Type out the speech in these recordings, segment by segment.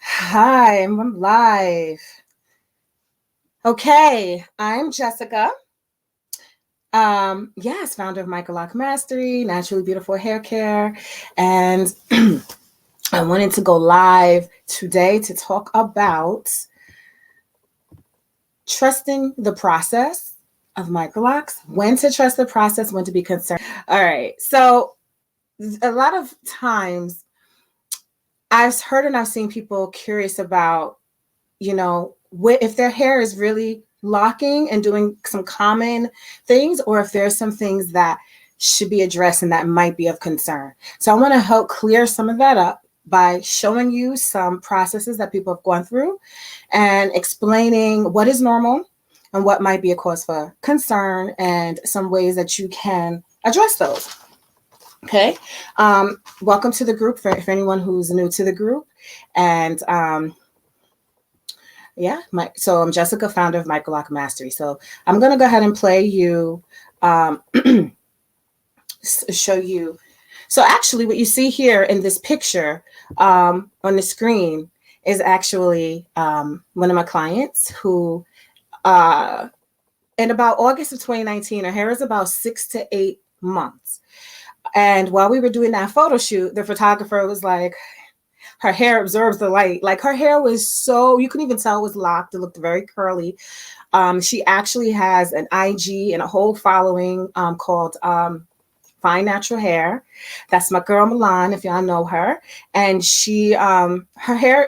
Hi, I'm live. Okay, I'm Jessica. Yes, founder of Microloc Mastery, Naturally Beautiful Hair Care. And I wanted to go live today to talk about trusting the process of Microlocs, when to trust the process, when to be concerned. All right, so a lot of times I've heard and I've seen people curious about, if their hair is really locking and doing some common things, or if there's some things that should be addressed and that might be of concern. So I want to help clear some of that up by showing you some processes that people have gone through and explaining what is normal and what might be a cause for concern and some ways that you can address those. Okay. Welcome to the group for anyone who's new to the group. And so I'm Jessica, founder of Microloc Mastery. So I'm going to go ahead and play you, show you. So actually what you see here in this picture on the screen is actually one of my clients who in about August of 2019, her hair is about 6 to 8 months. And while we were doing that photo shoot, the photographer was like, her hair absorbs the light. Like her hair was so, you couldn't even tell it was locked. It looked very curly. She actually has an IG and a whole following called Fine Natural Hair. That's my girl Milan, if y'all know her. And she, her hair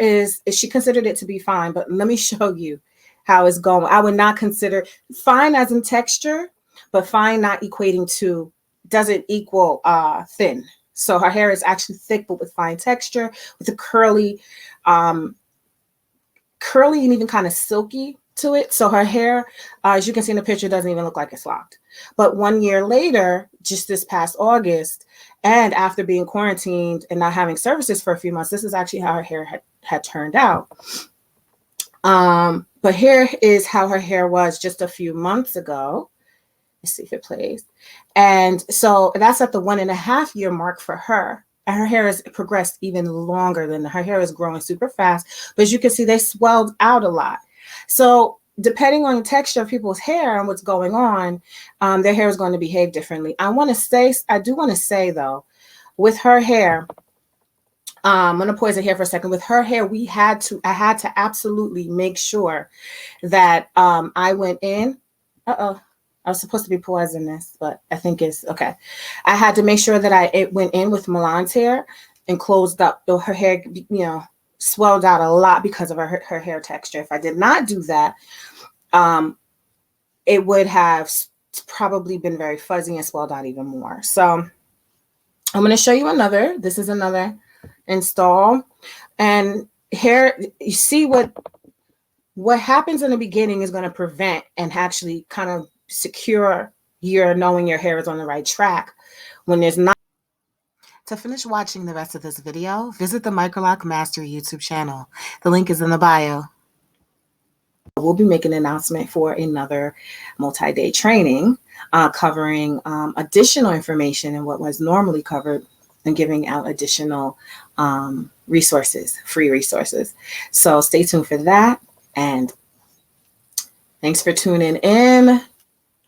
she considered it to be fine, but let me show you how it's going. I would not consider fine as in texture, but fine not equating to, doesn't equal thin. So her hair is actually thick, but with fine texture, with a curly and even kind of silky to it. So her hair, as you can see in the picture, doesn't even look like it's locked. But 1 year later, just this past August, and after being quarantined and not having services for a few months, this is actually how her hair had turned out. But here is how her hair was just a few months ago. Let's see if it plays. And so that's at the 1.5 year mark for her. And her hair has progressed even longer than her hair is growing super fast. But as you can see, they swelled out a lot. So depending on the texture of people's hair and what's going on, their hair is going to behave differently. I do want to say though, with her hair, I'm going to pause it here for a second. With her hair, I had to absolutely make sure that I went in. I was supposed to be pausing this, but I think it's okay. I had to make sure that it went in with Milan's hair and closed up. Her hair, swelled out a lot because of her hair texture. If I did not do that, it would have probably been very fuzzy and swelled out even more. So I'm going to show you another. This is another install. And here you see what happens in the beginning is going to prevent and actually kind of secure your knowing your hair is on the right track when there's not. To finish watching the rest of this video, visit the Microloc Mastery YouTube channel. The link is in the bio. We'll be making an announcement for another multi-day training covering additional information and what was normally covered and giving out additional resources, free resources. So stay tuned for that. And thanks for tuning in.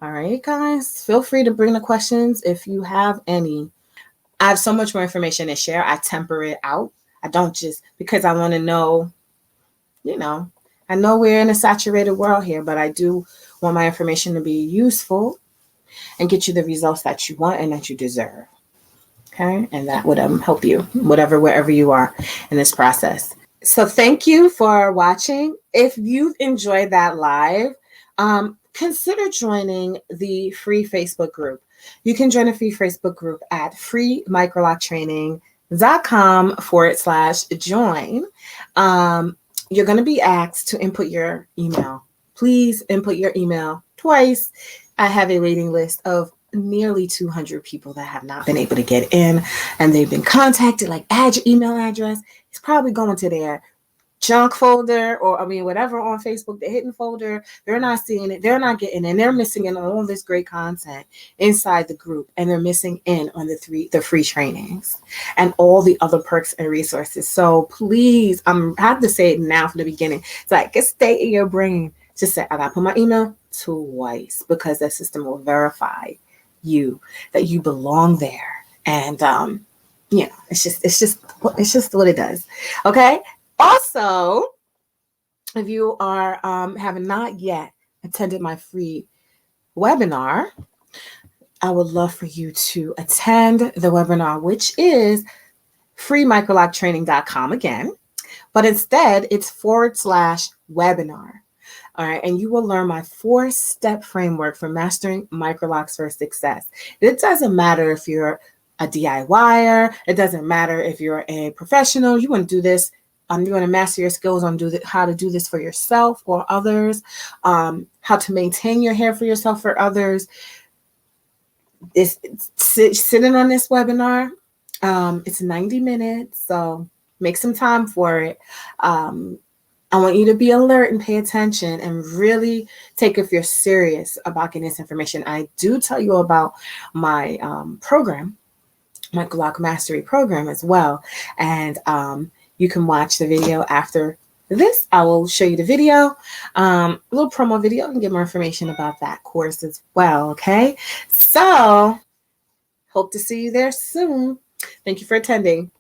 All right, guys, feel free to bring the questions if you have any. I have so much more information to share. I temper it out. I don't just because I want to know, I know we're in a saturated world here, but I do want my information to be useful and get you the results that you want and that you deserve. Okay. And that would help you, wherever you are in this process. So thank you for watching. If you've enjoyed that live, consider joining the free Facebook group. You can join a free Facebook group at freemicroloctraining.com/join. You're going to be asked to input your email. Please input your email twice. I have a waiting list of nearly 200 people that have not been able to get in, and they've been contacted, like, add your email address. It's probably going to their junk folder, or whatever on Facebook, the hidden folder. They're not seeing it, they're not getting, and they're missing in on all this great content inside the group, and they're missing in on the free trainings and all the other perks and resources. So please, I have to say it now from the beginning. It's like, it stay in your brain. Just say, I gotta put my email twice, because the system will verify you that you belong there. And it's just what it does. Okay. Also, if you are have not yet attended my free webinar, I would love for you to attend the webinar, which is freemicroloctraining.com again, but instead it's /webinar. All right. And you will learn my 4-step framework for mastering Microlocs for success. It doesn't matter if you're a DIYer. It doesn't matter if you're a professional. You want to do this. You want to master your skills on how to do this for yourself or others, how to maintain your hair for yourself or others. Sitting on this webinar, it's 90 minutes, so make some time for it. I want you to be alert and pay attention and really take if you're serious about getting this information. I do tell you about my program, Microloc Mastery Program as well. And you can watch the video after this. I will show you the video, a little promo video, and get more information about that course as well. Okay. So hope to see you there soon. Thank you for attending.